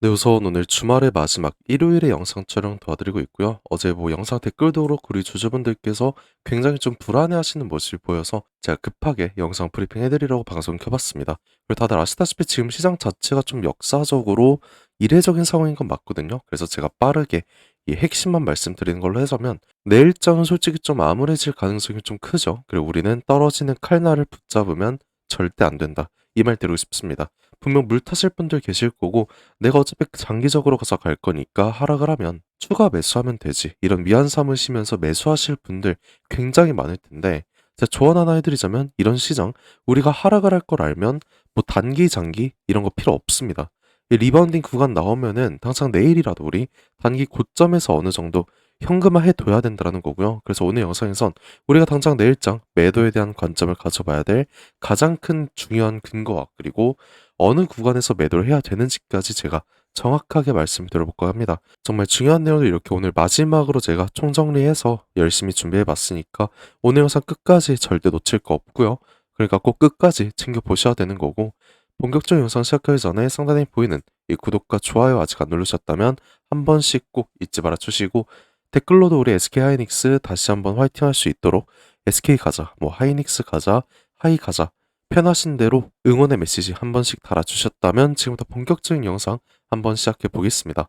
네, 우선 오늘 주말의 마지막 일요일에 영상 촬영 도와드리고 있고요. 어제 뭐 영상 댓글도 그렇고 우리 주주분들께서 굉장히 좀 불안해하시는 모습이 보여서 제가 급하게 영상 브리핑 해드리려고 방송 켜봤습니다. 그리고 다들 아시다시피 지금 시장 자체가 좀 역사적으로 이례적인 상황인 건 맞거든요. 그래서 제가 빠르게 이 핵심만 말씀드리는 걸로 해서면 내일장은 솔직히 좀 암울해질 가능성이 좀 크죠. 그리고 우리는 떨어지는 칼날을 붙잡으면 절대 안 된다. 이 말 드리고 싶습니다. 분명 물 타실 분들 계실 거고 내가 어차피 장기적으로 가서 갈 거니까 하락을 하면 추가 매수하면 되지. 이런 미안 삼으시면서 매수하실 분들 굉장히 많을 텐데 제가 조언 하나 해드리자면 이런 시장 우리가 하락을 할 걸 알면 뭐 단기 장기 이런 거 필요 없습니다. 이 리바운딩 구간 나오면은 당장 내일이라도 우리 단기 고점에서 어느 정도 현금화 해둬야 된다는 거고요. 그래서 오늘 영상에선 우리가 당장 내일장 매도에 대한 관점을 가져봐야 될 가장 큰 중요한 근거와 그리고 어느 구간에서 매도를 해야 되는지까지 제가 정확하게 말씀드려볼까 합니다. 정말 중요한 내용을 이렇게 오늘 마지막으로 제가 총정리해서 열심히 준비해봤으니까 오늘 영상 끝까지 절대 놓칠 거 없고요. 그러니까 꼭 끝까지 챙겨보셔야 되는 거고 본격적인 영상 시작하기 전에 상단에 보이는 이 구독과 좋아요 아직 안 누르셨다면 한 번씩 꼭 잊지 말아 주시고 댓글로도 우리 SK 하이닉스 다시 한번 화이팅 할 수 있도록 SK 가자, 뭐 하이닉스 가자, 하이 가자 편하신 대로 응원의 메시지 한 번씩 달아주셨다면 지금부터 본격적인 영상 한번 시작해 보겠습니다.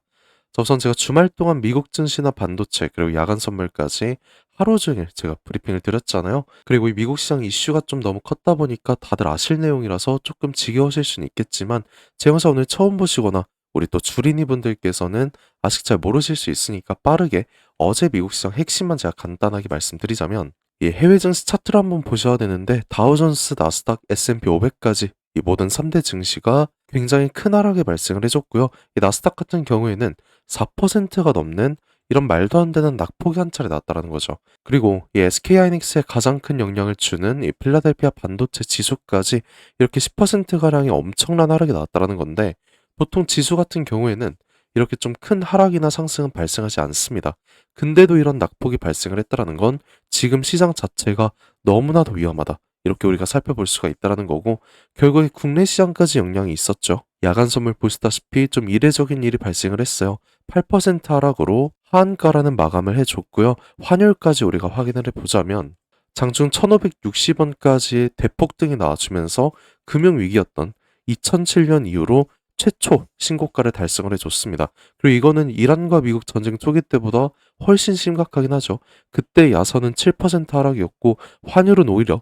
자, 우선 제가 주말 동안 미국 증시나 반도체 그리고 야간 선물까지 하루 종일 제가 브리핑을 드렸잖아요. 그리고 이 미국 시장 이슈가 좀 너무 컸다 보니까 다들 아실 내용이라서 조금 지겨우실 수는 있겠지만 제 영상 오늘 처음 보시거나 우리 또 주린이 분들께서는 아직 잘 모르실 수 있으니까 빠르게 어제 미국 시장 핵심만 제가 간단하게 말씀드리자면 이 해외 증시 차트를 한번 보셔야 되는데 다우존스, 나스닥, S&P 500까지 이 모든 3대 증시가 굉장히 큰 하락이 발생을 해줬고요. 이 나스닥 같은 경우에는 4%가 넘는 이런 말도 안 되는 낙폭이 한 차례 났다라는 거죠. 그리고 이 SK하이닉스에 가장 큰 영향을 주는 이 필라델피아 반도체 지수까지 이렇게 10%가량의 엄청난 하락이 나왔다라는 건데 보통 지수 같은 경우에는 이렇게 좀 큰 하락이나 상승은 발생하지 않습니다. 근데도 이런 낙폭이 발생을 했다라는 건 지금 시장 자체가 너무나도 위험하다. 이렇게 우리가 살펴볼 수가 있다라는 거고 결국에 국내 시장까지 영향이 있었죠. 야간 선물 보시다시피 좀 이례적인 일이 발생을 했어요. 8% 하락으로 하한가라는 마감을 해줬고요. 환율까지 우리가 확인을 해보자면 장중 1560원까지의 대폭등이 나와주면서 금융위기였던 2007년 이후로 최초 신고가를 달성을 해줬습니다. 그리고 이거는 이란과 미국 전쟁 초기 때보다 훨씬 심각하긴 하죠. 그때 야선은 7% 하락이었고 환율은 오히려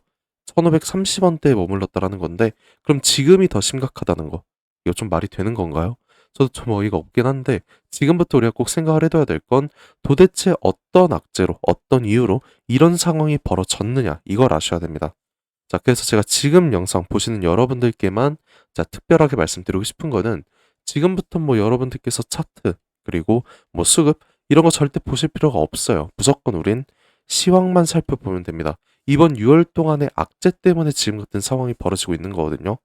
1530원대에 머물렀다라는 건데 그럼 지금이 더 심각하다는 거 이거 좀 말이 되는 건가요? 저도 좀 어이가 없긴 한데 지금부터 우리가 꼭 생각을 해둬야 될 건 도대체 어떤 악재로 어떤 이유로 이런 상황이 벌어졌느냐 이걸 아셔야 됩니다. 자, 그래서 제가 지금 영상 보시는 여러분들께만 자, 특별하게 말씀드리고 싶은 거는 지금부터 뭐 여러분들께서 차트 그리고 뭐 수급 이런 거 절대 보실 필요가 없어요. 무조건 우린 시황만 살펴보면 됩니다. 이번 6월 동안의 악재 때문에 지금 같은 상황이 벌어지고 있는 거거든요.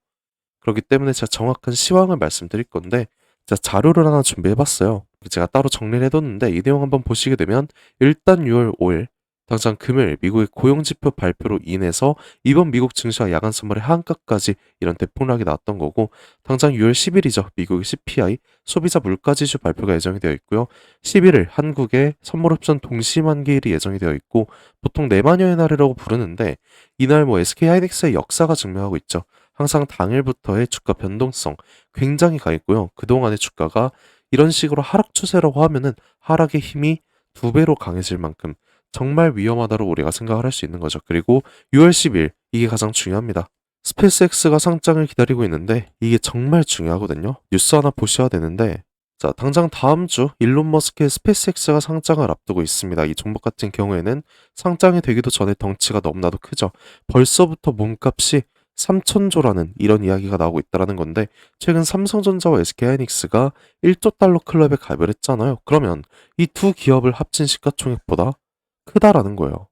그렇기 때문에 제가 정확한 시황을 말씀드릴 건데 제가 자료를 하나 준비해봤어요. 제가 따로 정리를 해뒀는데 이 내용 한번 보시게 되면 일단 6월 5일 당장 금요일 미국의 고용지표 발표로 인해서 이번 미국 증시와 야간 선물의 하한가까지 이런 대폭락이 나왔던 거고 당장 6월 10일이죠. 미국의 CPI 소비자 물가지수 발표가 예정이 되어 있고요. 11일 한국의 선물옵션 동시만기일이 예정이 되어 있고 보통 내마녀의 날이라고 부르는데 이날 뭐 SK하이닉스의 역사가 증명하고 있죠. 항상 당일부터의 주가 변동성 굉장히 강했고요. 그동안의 주가가 이런 식으로 하락 추세라고 하면은 하락의 힘이 두 배로 강해질 만큼 정말 위험하다고 우리가 생각을 할 수 있는 거죠. 그리고 6월 10일 이게 가장 중요합니다. 스페이스X가 상장을 기다리고 있는데 이게 정말 중요하거든요. 뉴스 하나 보셔야 되는데 자, 당장 다음 주 일론 머스크의 스페이스X가 상장을 앞두고 있습니다. 이 종목 같은 경우에는 상장이 되기도 전에 덩치가 너무나도 크죠. 벌써부터 몸값이 3천조라는 이런 이야기가 나오고 있다는 건데 최근 삼성전자와 SK하이닉스가 1조 달러 클럽에 가입을 했잖아요. 그러면 이 두 기업을 합친 시가총액보다 크다라는 거예요.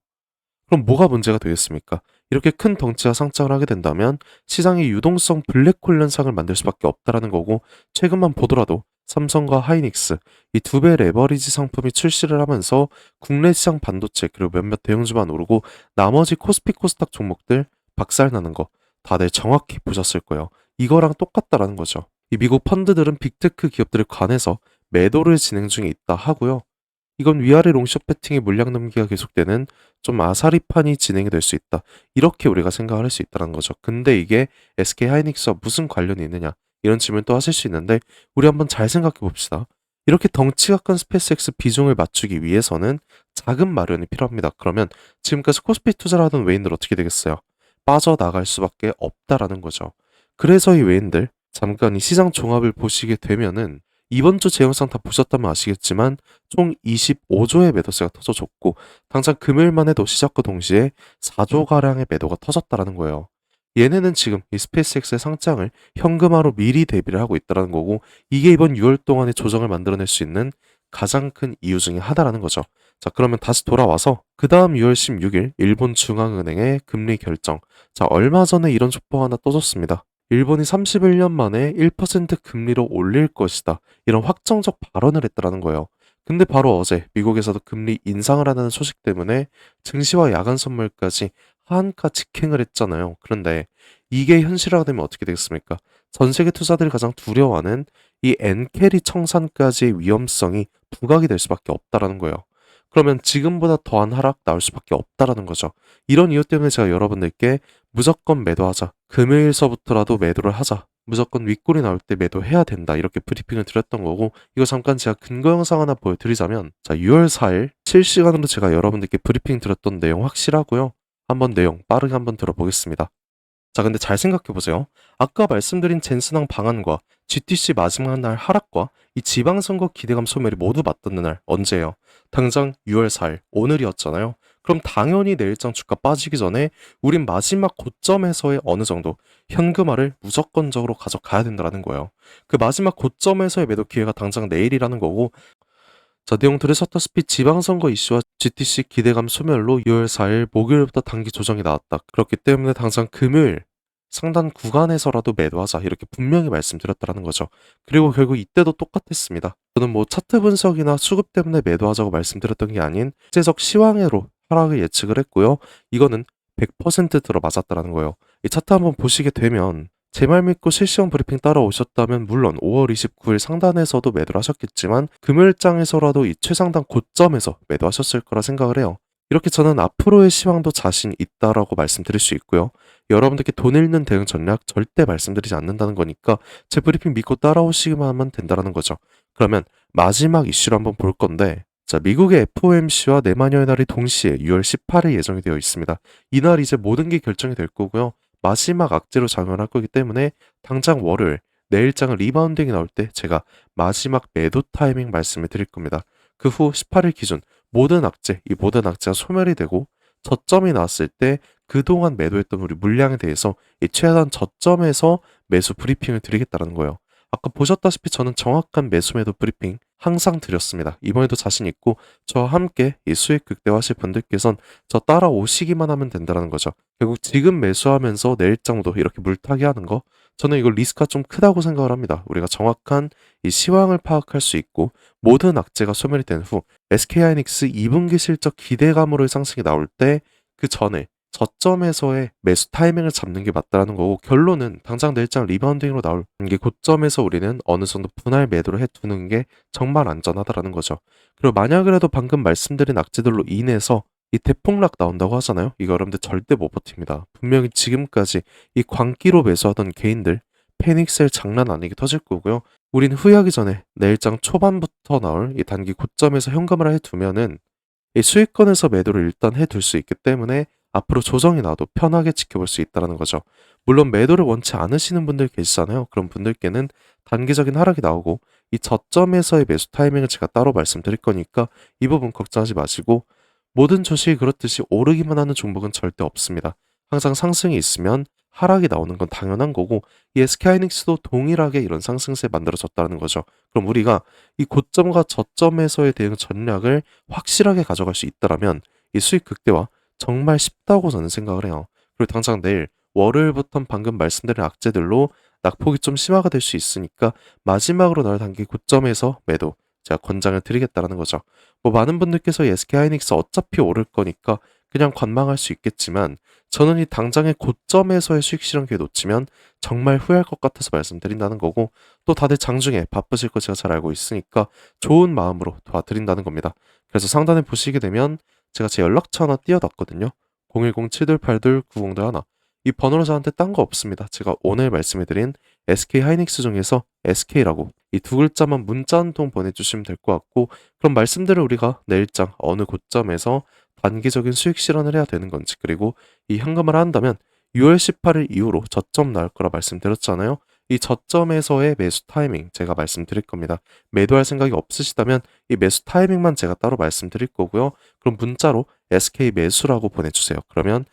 그럼 뭐가 문제가 되겠습니까? 이렇게 큰 덩치가 상장을 하게 된다면 시장이 유동성 블랙홀 현상을 만들 수밖에 없다라는 거고 최근만 보더라도 삼성과 하이닉스 이 두 배 레버리지 상품이 출시를 하면서 국내 시장 반도체 그리고 몇몇 대형주만 오르고 나머지 코스피 코스닥 종목들 박살나는 거 다들 정확히 보셨을 거예요. 이거랑 똑같다라는 거죠. 이 미국 펀드들은 빅테크 기업들에 관해서 매도를 진행 중에 있다 하고요. 이건 위아래 롱숏 배팅의 물량 넘기가 계속되는 좀 아사리판이 진행이 될 수 있다. 이렇게 우리가 생각을 할 수 있다는 거죠. 근데 이게 SK 하이닉스와 무슨 관련이 있느냐? 이런 질문 또 하실 수 있는데 우리 한번 잘 생각해 봅시다. 이렇게 덩치가 큰 스페이스X 비중을 맞추기 위해서는 자금 마련이 필요합니다. 그러면 지금까지 코스피 투자를 하던 외인들 어떻게 되겠어요? 빠져나갈 수밖에 없다라는 거죠. 그래서 이 외인들 잠깐 이 시장 종합을 보시게 되면은 이번 주 제 영상 다 보셨다면 아시겠지만 총 25조의 매도세가 터져줬고 당장 금요일만 해도 시작과 동시에 4조가량의 매도가 터졌다라는 거예요. 얘네는 지금 이 스페이스X의 상장을 현금화로 미리 대비를 하고 있다는 거고 이게 이번 6월 동안의 조정을 만들어낼 수 있는 가장 큰 이유 중에 하나라는 거죠. 자, 그러면 다시 돌아와서 그 다음 6월 16일 일본 중앙은행의 금리 결정. 자, 얼마 전에 이런 촉보가 하나 떠졌습니다. 일본이 31년 만에 1% 금리로 올릴 것이다. 이런 확정적 발언을 했다라는 거예요. 근데 바로 어제 미국에서도 금리 인상을 하는 소식 때문에 증시와 야간 선물까지 하한가 직행을 했잖아요. 그런데 이게 현실화되면 어떻게 되겠습니까? 전 세계 투자들이 가장 두려워하는 이 엔캐리 청산까지의 위험성이 부각이 될 수밖에 없다라는 거예요. 그러면 지금보다 더한 하락 나올 수밖에 없다라는 거죠. 이런 이유 때문에 제가 여러분들께 무조건 매도하자. 금요일서부터라도 매도를 하자. 무조건 윗골이 나올 때 매도해야 된다. 이렇게 브리핑을 드렸던 거고 이거 잠깐 제가 근거 영상 하나 보여드리자면 자 6월 4일 실시간으로 제가 여러분들께 브리핑 드렸던 내용 확실하고요. 한번 내용 빠르게 한번 들어보겠습니다. 자, 근데 잘 생각해보세요. 아까 말씀드린 젠슨항 방안과 GTC 마지막 날 하락과 이 지방선거 기대감 소멸이 모두 맞닿는 날 언제예요? 당장 6월 4일 오늘이었잖아요. 그럼 당연히 내일장 주가 빠지기 전에 우린 마지막 고점에서의 어느 정도 현금화를 무조건적으로 가져가야 된다는 거예요. 그 마지막 고점에서의 매도 기회가 당장 내일이라는 거고 자, 내용 들으셨다시피 지방선거 이슈와 GTC 기대감 소멸로 6월 4일 목요일부터 단기 조정이 나왔다. 그렇기 때문에 당장 금요일 상단 구간에서라도 매도하자 이렇게 분명히 말씀드렸다는 거죠. 그리고 결국 이때도 똑같았습니다. 저는 뭐 차트 분석이나 수급 때문에 매도하자고 말씀드렸던 게 아닌 국제적 시황으로 하락을 예측을 했고요. 이거는 100% 들어맞았다는 거예요. 이 차트 한번 보시게 되면 제 말 믿고 실시간 브리핑 따라오셨다면 물론 5월 29일 상단에서도 매도를 하셨겠지만 금요일장에서라도 이 최상단 고점에서 매도하셨을 거라 생각을 해요. 이렇게 저는 앞으로의 시황도 자신 있다라고 말씀드릴 수 있고요. 여러분들께 돈 잃는 대응 전략 절대 말씀드리지 않는다는 거니까 제 브리핑 믿고 따라오시기만 하면 된다는 거죠. 그러면 마지막 이슈를 한번 볼 건데 자, 미국의 FOMC와 내마녀의 날이 동시에 6월 18일 예정이 되어 있습니다. 이날 이제 모든 게 결정이 될 거고요. 마지막 악재로 작용을 할 거기 때문에 당장 월요일 내일장은 리바운딩이 나올 때 제가 마지막 매도 타이밍 말씀을 드릴 겁니다. 그 후 18일 기준 모든 악재, 이 모든 악재가 소멸이 되고 저점이 나왔을 때 그동안 매도했던 우리 물량에 대해서 이 최단 저점에서 매수 브리핑을 드리겠다는 거예요. 아까 보셨다시피 저는 정확한 매수 매도 브리핑 항상 드렸습니다. 이번에도 자신 있고 저와 함께 이 수익 극대화하실 분들께선 저 따라오시기만 하면 된다는 거죠. 결국 지금 매수하면서 내일장도 이렇게 물타기 하는 거 저는 이거 리스크가 좀 크다고 생각을 합니다. 우리가 정확한 이 시황을 파악할 수 있고 모든 악재가 소멸이 된 후 SK하이닉스 2분기 실적 기대감으로의 상승이 나올 때 그 전에 저점에서의 매수 타이밍을 잡는 게 맞다라는 거고 결론은 당장 내일장 리바운딩으로 나올 게 고점에서 우리는 어느 정도 분할 매도를 해두는 게 정말 안전하다라는 거죠. 그리고 만약이라도 방금 말씀드린 악재들로 인해서 이 대폭락 나온다고 하잖아요. 이거 여러분들 절대 못 버팁니다. 분명히 지금까지 이 광기로 매수하던 개인들 패닉셀 장난 아니게 터질 거고요. 우린 후회하기 전에 내일장 초반부터 나올 이 단기 고점에서 현금을 해두면은 이 수익권에서 매도를 일단 해둘 수 있기 때문에 앞으로 조정이 나도 편하게 지켜볼 수 있다는 거죠. 물론 매도를 원치 않으시는 분들 계시잖아요. 그런 분들께는 단기적인 하락이 나오고 이 저점에서의 매수 타이밍을 제가 따로 말씀드릴 거니까 이 부분 걱정하지 마시고 모든 주식이 그렇듯이 오르기만 하는 종목은 절대 없습니다. 항상 상승이 있으면 하락이 나오는 건 당연한 거고 이 SK하이닉스도 동일하게 이런 상승세 만들어졌다는 거죠. 그럼 우리가 이 고점과 저점에서의 대응 전략을 확실하게 가져갈 수 있다라면 이 수익 극대화 정말 쉽다고 저는 생각을 해요. 그리고 당장 내일 월요일부터 방금 말씀드린 악재들로 낙폭이 좀 심화가 될 수 있으니까 마지막으로 나올 단기 고점에서 매도 제가 권장을 드리겠다라는 거죠. 뭐 많은 분들께서 SK하이닉스 어차피 오를 거니까 그냥 관망할 수 있겠지만 저는 이 당장의 고점에서의 수익 실현 기회 놓치면 정말 후회할 것 같아서 말씀드린다는 거고, 또 다들 장중에 바쁘실 거 제가 잘 알고 있으니까 좋은 마음으로 도와드린다는 겁니다. 그래서 상단에 보시게 되면 제가 제 연락처 하나 띄워놨거든요. 010-728-9021. 이 번호로 저한테 딴 거 없습니다. 제가 오늘 말씀해드린 SK 하이닉스 중에서 SK라고 이 두 글자만 문자 한 통 보내주시면 될 것 같고, 그럼 말씀대로 우리가 내일장 어느 고점에서 단기적인 수익 실현을 해야 되는 건지, 그리고 이 현금을 한다면 6월 18일 이후로 저점 나올 거라 말씀드렸잖아요. 이 저점에서의 매수 타이밍 제가 말씀드릴 겁니다. 매도할 생각이 없으시다면 이 매수 타이밍만 제가 따로 말씀드릴 거고요. 그럼 문자로 SK 매수라고 보내주세요. 그러면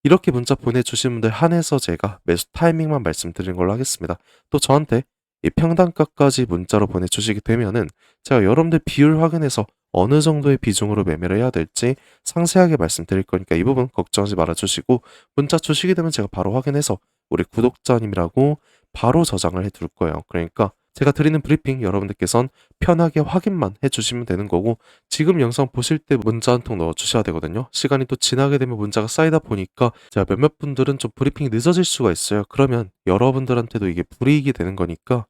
이렇게 문자 보내주신 분들 한해서 제가 매수 타이밍만 말씀드리는 걸로 하겠습니다. 또 저한테 이 평단가까지 문자로 보내주시게 되면은 제가 여러분들 비율 확인해서 어느 정도의 비중으로 매매를 해야 될지 상세하게 말씀드릴 거니까 이 부분 걱정하지 말아주시고, 문자 주시게 되면 제가 바로 확인해서 우리 구독자님이라고 바로 저장을 해둘 거예요. 그러니까 제가 드리는 브리핑 여러분들께선 편하게 확인만 해주시면 되는 거고, 지금 영상 보실 때 문자 한 통 넣어주셔야 되거든요. 시간이 또 지나게 되면 문자가 쌓이다 보니까 제가 몇몇 분들은 좀 브리핑이 늦어질 수가 있어요. 그러면 여러분들한테도 이게 불이익이 되는 거니까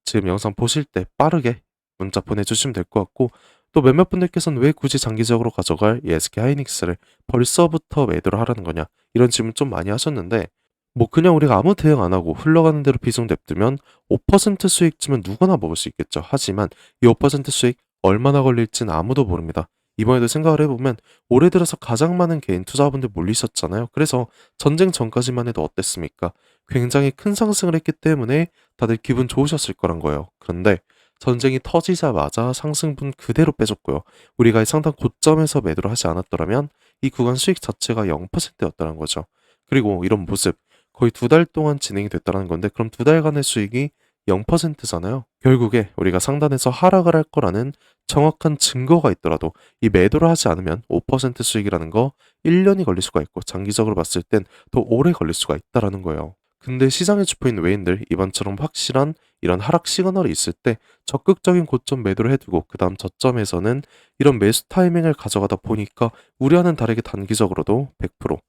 지금 영상 보실 때 빠르게 문자 보내주시면 될 것 같고, 또 몇몇 분들께서는 왜 굳이 장기적으로 가져갈 이 SK 하이닉스를 벌써부터 매도를 하라는 거냐, 이런 질문 좀 많이 하셨는데, 뭐 그냥 우리가 아무 대응 안 하고 흘러가는 대로 비중 냅두면 5% 수익쯤은 누구나 먹을 수 있겠죠. 하지만 이 5% 수익 얼마나 걸릴지는 아무도 모릅니다. 이번에도 생각을 해보면 올해 들어서 가장 많은 개인 투자분들 몰리셨잖아요. 그래서 전쟁 전까지만 해도 어땠습니까? 굉장히 큰 상승을 했기 때문에 다들 기분 좋으셨을 거란 거예요. 그런데 전쟁이 터지자마자 상승분 그대로 빼줬고요. 우리가 이 상당 고점에서 매도를 하지 않았더라면 이 구간 수익 자체가 0%였다는 거죠. 그리고 이런 모습 거의 2달 동안 진행이 됐다는 건데, 그럼 2달간의 수익이 0%잖아요. 결국에 우리가 상단에서 하락을 할 거라는 정확한 증거가 있더라도 이 매도를 하지 않으면 5% 수익이라는 거 1년이 걸릴 수가 있고, 장기적으로 봤을 땐 더 오래 걸릴 수가 있다라는 거예요. 근데 시장의 주포인 외인들 이번처럼 확실한 이런 하락 시그널이 있을 때 적극적인 고점 매도를 해두고 그 다음 저점에서는 이런 매수 타이밍을 가져가다 보니까 우려와는 다르게 단기적으로도 100%,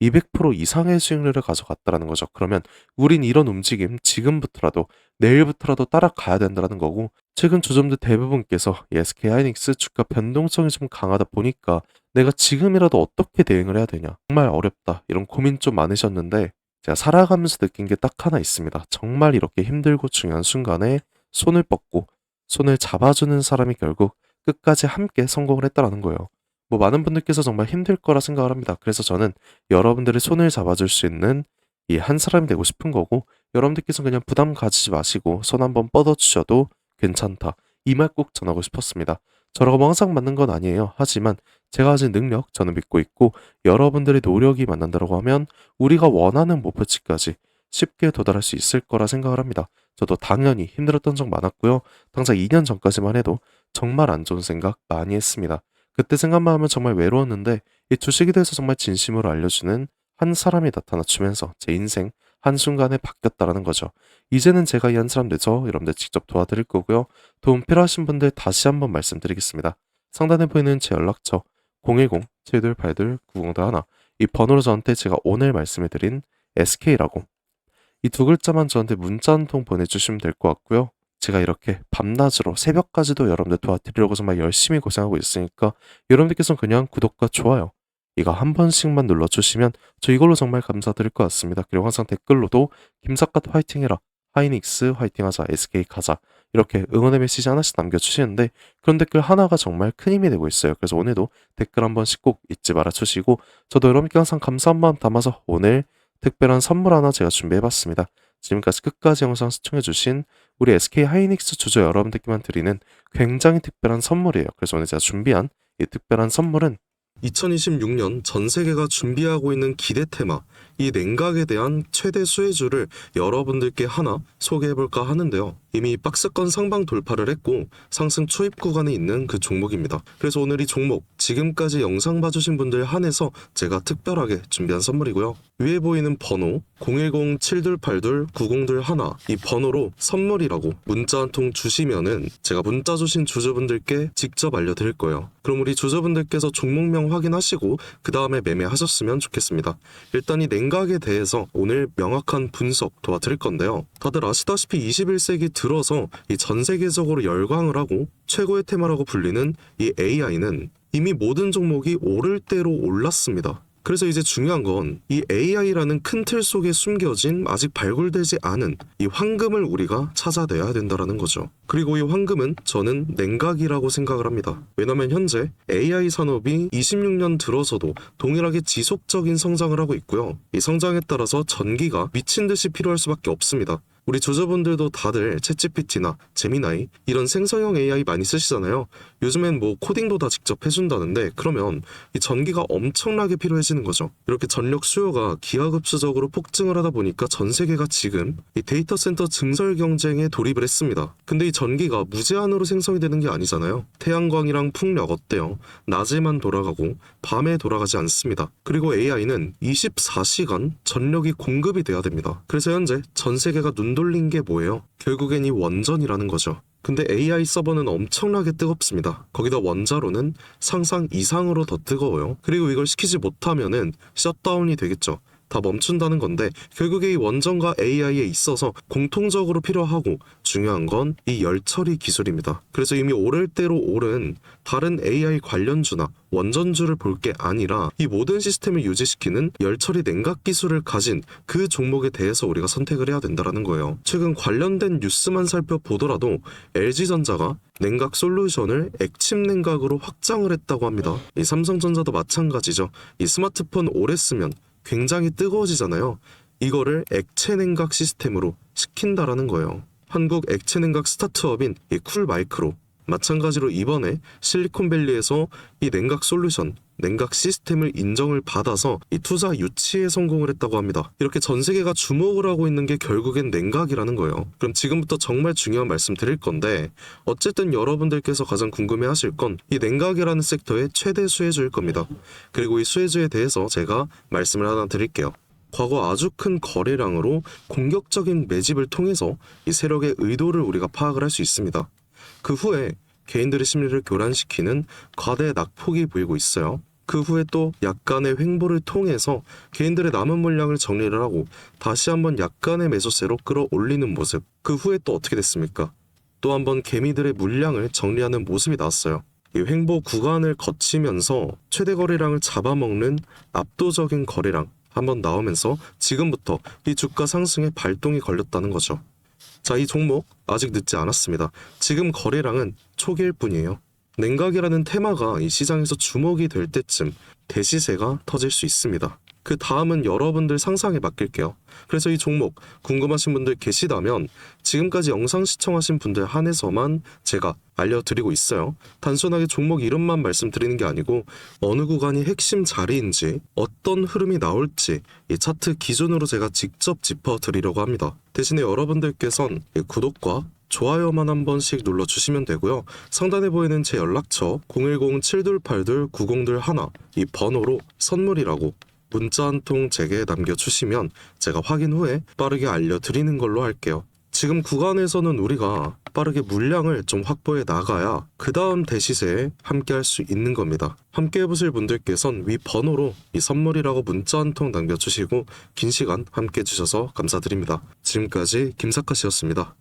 200% 이상의 수익률을 가져갔다라는 거죠. 그러면 우린 이런 움직임 지금부터라도, 내일부터라도 따라가야 된다는 거고, 최근 주점들 대부분께서 이 SK 하이닉스 주가 변동성이 좀 강하다 보니까 내가 지금이라도 어떻게 대응을 해야 되냐, 정말 어렵다, 이런 고민 좀 많으셨는데, 제가 살아가면서 느낀 게 딱 하나 있습니다. 정말 이렇게 힘들고 중요한 순간에 손을 뻗고 손을 잡아주는 사람이 결국 끝까지 함께 성공을 했다라는 거예요. 뭐 많은 분들께서 정말 힘들 거라 생각을 합니다. 그래서 저는 여러분들의 손을 잡아줄 수 있는 이 한 사람이 되고 싶은 거고, 여러분들께서 그냥 부담 가지지 마시고 손 한번 뻗어주셔도 괜찮다, 이 말 꼭 전하고 싶었습니다. 저라고 뭐 항상 맞는 건 아니에요. 하지만 제가 가진 능력 저는 믿고 있고, 여러분들의 노력이 만난다고 하면 우리가 원하는 목표치까지 쉽게 도달할 수 있을 거라 생각을 합니다. 저도 당연히 힘들었던 적 많았고요. 당장 2년 전까지만 해도 정말 안 좋은 생각 많이 했습니다. 그때 생각만 하면 정말 외로웠는데 이 주식에 대해서 정말 진심으로 알려주는 한 사람이 나타나주면서 제 인생 한순간에 바뀌었다라는 거죠. 이제는 제가 이 한 사람 돼서 여러분들 직접 도와드릴 거고요. 도움 필요하신 분들 다시 한번 말씀드리겠습니다. 상단에 보이는 제 연락처 010-7282-9021, 이 번호로 저한테 제가 오늘 말씀해드린 SK라고 이 두 글자만 저한테 문자 한 통 보내주시면 될 것 같고요. 제가 이렇게 밤낮으로 새벽까지도 여러분들 도와드리려고 정말 열심히 고생하고 있으니까 여러분들께서는 그냥 구독과 좋아요 이거 한 번씩만 눌러주시면 저 이걸로 정말 감사드릴 것 같습니다. 그리고 항상 댓글로도 김삿갓 화이팅해라, 하이닉스 화이팅하자, SK 가자, 이렇게 응원의 메시지 하나씩 남겨주시는데 그런 댓글 하나가 정말 큰 힘이 되고 있어요. 그래서 오늘도 댓글 한 번씩 꼭 잊지 말아주시고, 저도 여러분께 항상 감사한 마음 담아서 오늘 특별한 선물 하나 제가 준비해봤습니다. 지금까지 끝까지 영상 시청해주신 우리 SK 하이닉스 주주 여러분들께만 드리는 굉장히 특별한 선물이에요. 그래서 오늘 제가 준비한 이 특별한 선물은 2026년 전 세계가 준비하고 있는 기대 테마, 이 냉각에 대한 최대 수혜주를 여러분들께 하나 소개해볼까 하는데요. 이미 박스권 상방 돌파를 했고 상승 초입 구간에 있는 그 종목입니다. 그래서 오늘 이 종목 지금까지 영상 봐주신 분들 한해서 제가 특별하게 준비한 선물이고요. 위에 보이는 번호 010-7282-9021 이 번호로 선물이라고 문자 한 통 주시면은 제가 문자 주신 주주분들께 직접 알려드릴 거예요. 그럼 우리 주주분들께서 종목명 확인하시고 그 다음에 매매하셨으면 좋겠습니다. 일단 이 냉각에 대해서 오늘 명확한 분석 도와드릴 건데요. 다들 아시다시피 21세기 들어서 이 전 세계적으로 열광을 하고 최고의 테마라고 불리는 이 AI는 이미 모든 종목이 오를 대로 올랐습니다. 그래서 이제 중요한 건 이 AI라는 큰 틀 속에 숨겨진 아직 발굴되지 않은 이 황금을 우리가 찾아내야 된다는 거죠. 그리고 이 황금은 저는 냉각이라고 생각을 합니다. 왜냐면 현재 AI 산업이 26년 들어서도 동일하게 지속적인 성장을 하고 있고요. 이 성장에 따라서 전기가 미친 듯이 필요할 수밖에 없습니다. 우리 주주분들도 다들 챗GPT나 제미나이 이런 생성형 AI 많이 쓰시잖아요. 요즘엔 뭐 코딩도 다 직접 해준다는데 그러면 이 전기가 엄청나게 필요해지는 거죠. 이렇게 전력 수요가 기하급수적으로 폭증을 하다 보니까 전 세계가 지금 이 데이터 센터 증설 경쟁에 돌입을 했습니다. 근데 이 전기가 무제한으로 생성이 되는 게 아니잖아요. 태양광이랑 풍력 어때요? 낮에만 돌아가고 밤에 돌아가지 않습니다. 그리고 AI는 24시간 전력이 공급이 돼야 됩니다. 그래서 현재 전 세계가 눈 돌린 게 뭐예요? 결국엔 이 원전이라는 거죠. 근데 AI 서버는 엄청나게 뜨겁습니다. 거기다 원자로는 상상 이상으로 더 뜨거워요. 그리고 이걸 시키지 못하면은 셧다운이 되겠죠. 다 멈춘다는 건데 결국에 이 원전과 AI에 있어서 공통적으로 필요하고 중요한 건 이 열처리 기술입니다. 그래서 이미 오를 대로 오른 다른 AI 관련주나 원전주를 볼 게 아니라 이 모든 시스템을 유지시키는 열처리 냉각 기술을 가진 그 종목에 대해서 우리가 선택을 해야 된다는 거예요. 최근 관련된 뉴스만 살펴보더라도 LG전자가 냉각 솔루션을 액침 냉각으로 확장을 했다고 합니다. 이 삼성전자도 마찬가지죠. 이 스마트폰 오래 쓰면 굉장히 뜨거워지잖아요. 이거를 액체 냉각 시스템으로 시킨다라는 거예요. 한국 액체 냉각 스타트업인 이 쿨마이크로 마찬가지로 이번에 실리콘밸리에서 이 냉각 솔루션, 냉각 시스템을 인정을 받아서 이 투자 유치에 성공을 했다고 합니다. 이렇게 전 세계가 주목을 하고 있는 게 결국엔 냉각이라는 거예요. 그럼 지금부터 정말 중요한 말씀 드릴 건데 어쨌든 여러분들께서 가장 궁금해하실 건 이 냉각이라는 섹터의 최대 수혜주일 겁니다. 그리고 이 수혜주에 대해서 제가 말씀을 하나 드릴게요. 과거 아주 큰 거래량으로 공격적인 매집을 통해서 이 세력의 의도를 우리가 파악을 할 수 있습니다. 그 후에 개인들의 심리를 교란시키는 과대 낙폭이 보이고 있어요. 그 후에 또 약간의 횡보를 통해서 개인들의 남은 물량을 정리를 하고 다시 한번 약간의 매수세로 끌어올리는 모습. 그 후에 또 어떻게 됐습니까? 또 한번 개미들의 물량을 정리하는 모습이 나왔어요. 이 횡보 구간을 거치면서 최대 거래량을 잡아먹는 압도적인 거래량 한번 나오면서 지금부터 이 주가 상승에 발동이 걸렸다는 거죠. 자, 이 종목 아직 늦지 않았습니다. 지금 거래량은 초기일 뿐이에요. 냉각이라는 테마가 이 시장에서 주목이 될 때쯤 대시세가 터질 수 있습니다. 그 다음은 여러분들 상상에 맡길게요. 그래서 이 종목 궁금하신 분들 계시다면 지금까지 영상 시청하신 분들 한해서만 제가 알려드리고 있어요. 단순하게 종목 이름만 말씀드리는 게 아니고 어느 구간이 핵심 자리인지 어떤 흐름이 나올지 이 차트 기준으로 제가 직접 짚어드리려고 합니다. 대신에 여러분들께선 이 구독과 좋아요만 한 번씩 눌러주시면 되고요. 상단에 보이는 제 연락처 010-7282-9021 이 번호로 선물이라고 문자 한 통 제게 남겨주시면 제가 확인 후에 빠르게 알려드리는 걸로 할게요. 지금 구간에서는 우리가 빠르게 물량을 좀 확보해 나가야 그 다음 대시세에 함께 할 수 있는 겁니다. 함께 해보실 분들께선 위 번호로 이 선물이라고 문자 한 통 남겨주시고 긴 시간 함께 해주셔서 감사드립니다. 지금까지 김사카씨였습니다.